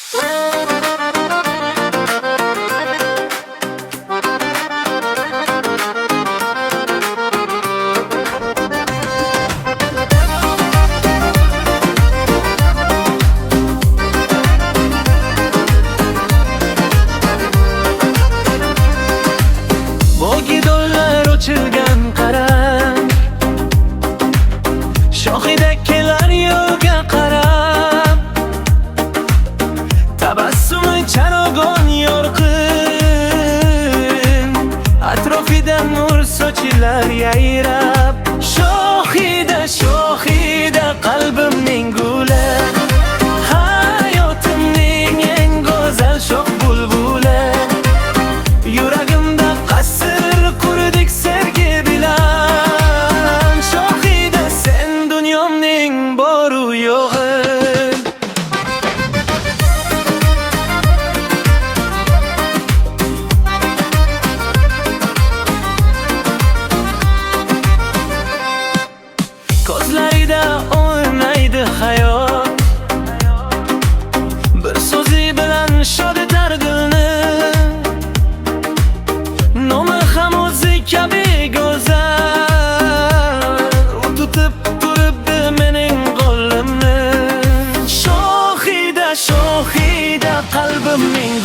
Bo'gidonlar o'chilgan qarang, shohida kelar yo'lga qarab, tabassumi charog'on yorqin, atrofida nur sochilar yayrab. Shohida, shohida qalbimning guli, hayotimning eng go'zal shoh bulbuli. Yuragimda qasr qurdik sevgi bilan, shohida sen dunyomning boru yo'g'i. Ko'zlarida o'ynaydi hayot, bir so'zi bilan shod etar dilni. Nomi ham o'zi kabi go'zal, u tutib turibdi mening qo'limni. Shohida, shohida qalbimning